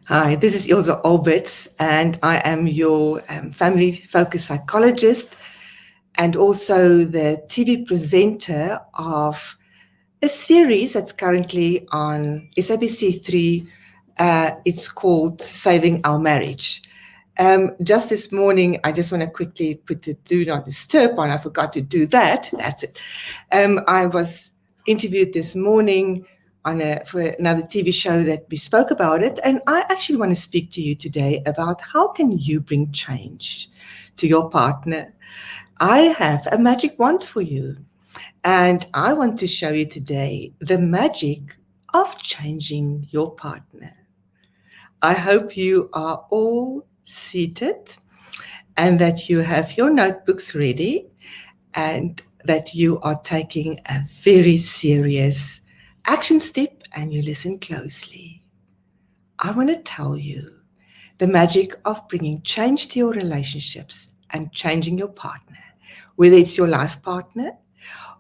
Hi, this is Ilse Alberts, and I am your family-focused psychologist and also the TV presenter of a series that's currently on SABC3. It's called Saving Our Marriage. Just this morning, I just want to quickly put the Do Not Disturb on. I forgot to do that. That's it. I was interviewed this morning for another TV show that we spoke about it. And I actually want to speak to you today about how can you bring change to your partner. I have a magic wand for you. And I want to show you today the magic of changing your partner. I hope you are all seated and that you have your notebooks ready and that you are taking a very serious action step and you listen closely. I want to tell you the magic of bringing change to your relationships and changing your partner, whether it's your life partner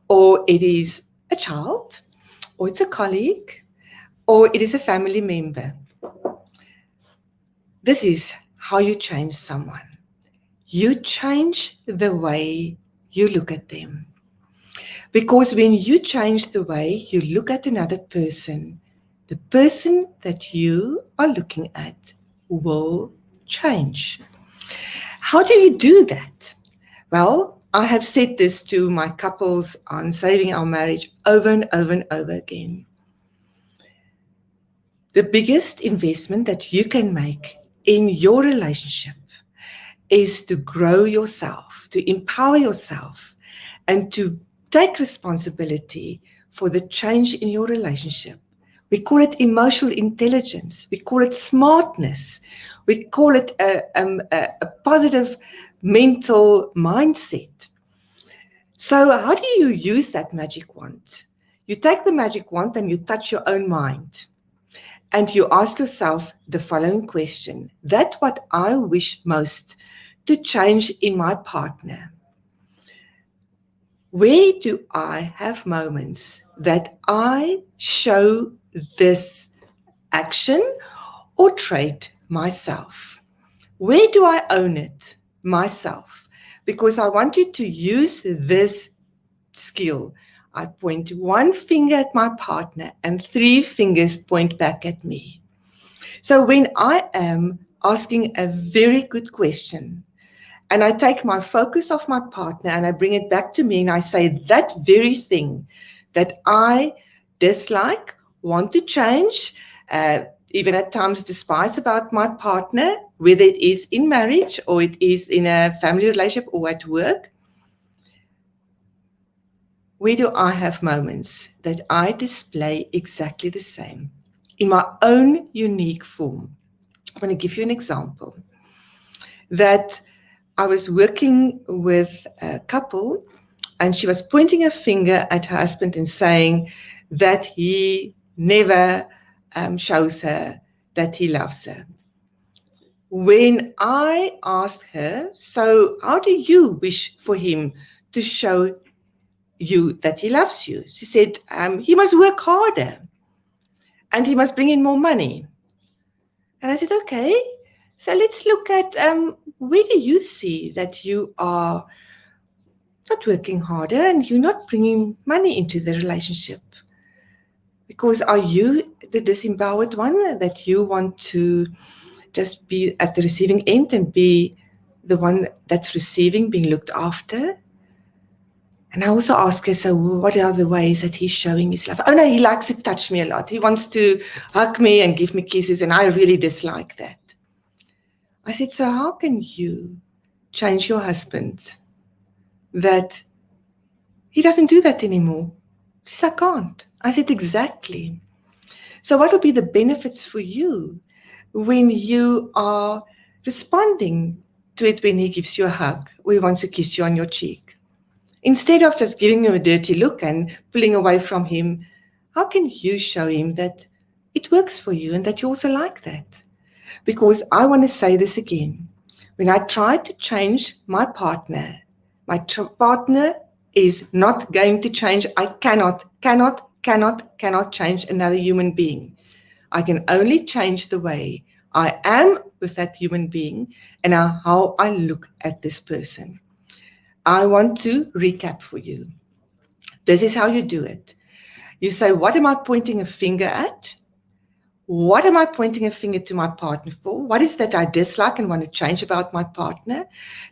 or it is a child or it's a colleague or it is a family member. This is how you change someone. You change the way you look at them. Because when you change the way you look at another person, the person that you are looking at will change. How do you do that? Well, I have said this to my couples on Saving Our Marriage over and over and over again. The biggest investment that you can make in your relationship is to grow yourself, to empower yourself, and to take responsibility for the change in your relationship. We call it emotional intelligence. We call it smartness. We call it a positive mental mindset. So how do you use that magic wand? You take the magic wand and you touch your own mind. And you ask yourself the following question: that what I wish most to change in my partner? Where do I have moments that I show this action or trait myself? Where do I own it myself? Because I want you to use this skill. I point one finger at my partner and 3 fingers point back at me. So when I am asking a very good question and I take my focus off my partner and I bring it back to me and I say that very thing that I dislike, want to change, even at times despise about my partner, whether it is in marriage or it is in a family relationship or at work, where do I have moments that I display exactly the same in my own unique form? I'm going to give you an example. That I was working with a couple and she was pointing a finger at her husband and saying that he never shows her that he loves her. When I asked her, so how do you wish for him to show you that he loves you? She said, he must work harder and he must bring in more money. And I said, okay, so let's look at where do you see that you are not working harder and you're not bringing money into the relationship? Because are you the disempowered one that you want to just be at the receiving end and be the one that's receiving, being looked after? And I also ask her, so what are the ways that he's showing his love? Oh no, he likes to touch me a lot. He wants to hug me and give me kisses, and I really dislike that. I said, so how can you change your husband that he doesn't do that anymore? She said, I can't. I said, exactly. So what will be the benefits for you when you are responding to it when he gives you a hug or he wants to kiss you on your cheek? Instead of just giving him a dirty look and pulling away from him, how can you show him that it works for you and that you also like that? Because I want to say this again. When I try to change my partner is not going to change. I cannot change another human being. I can only change the way I am with that human being and how I look at this person. I want to recap for you. This is how you do it. You say, what am I pointing a finger at? What am I pointing a finger to my partner for? What is that I dislike and want to change about my partner?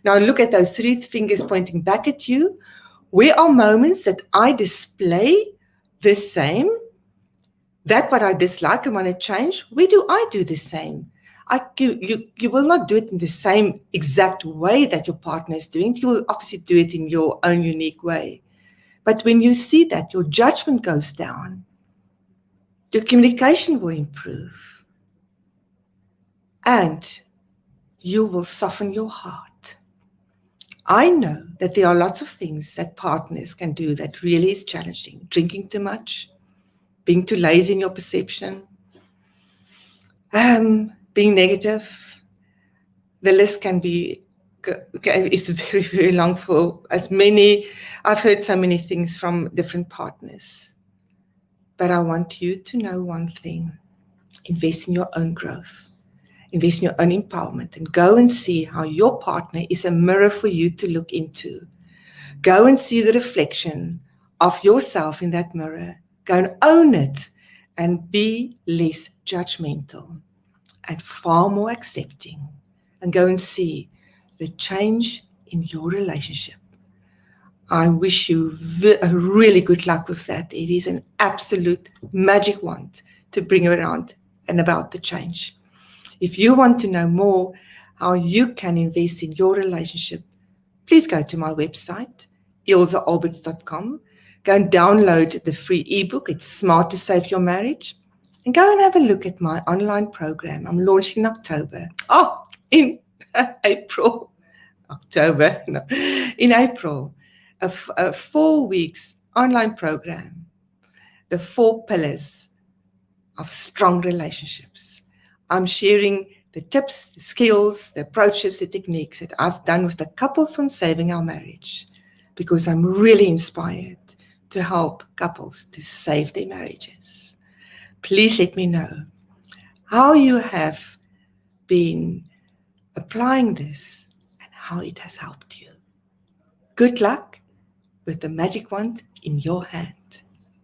Now look at those 3 fingers pointing back at you. Where are moments that I display the same? That what I dislike and want to change, where do I do the same? You will not do it in the same exact way that your partner is doing. You will obviously do it in your own unique way. But when you see that, your judgment goes down. Your communication will improve. And you will soften your heart. I know that there are lots of things that partners can do that really is challenging. Drinking too much, being too lazy in your perception, being negative. The list is very, very long for as many. I've heard so many things from different partners. But I want you to know one thing. Invest in your own growth. Invest in your own empowerment and go and see how your partner is a mirror for you to look into. Go and see the reflection of yourself in that mirror. Go and own it and be less judgmental and far more accepting. And go and see the change in your relationship. I wish you a really good luck with that. It is an absolute magic wand to bring around and about the change. If you want to know more how you can invest in your relationship, please go to my website, ilsealberts.com. Go and download the free ebook, It's Smart to Save Your Marriage. And go and have a look at my online program. I'm launching in October. In April. In April. A 4 weeks online program. The 4 pillars of strong relationships. I'm sharing the tips, the skills, the approaches, the techniques that I've done with the couples on saving our marriage, because I'm really inspired to help couples to save their marriages. Please let me know how you have been applying this and how it has helped you. Good luck with the magic wand in your hand.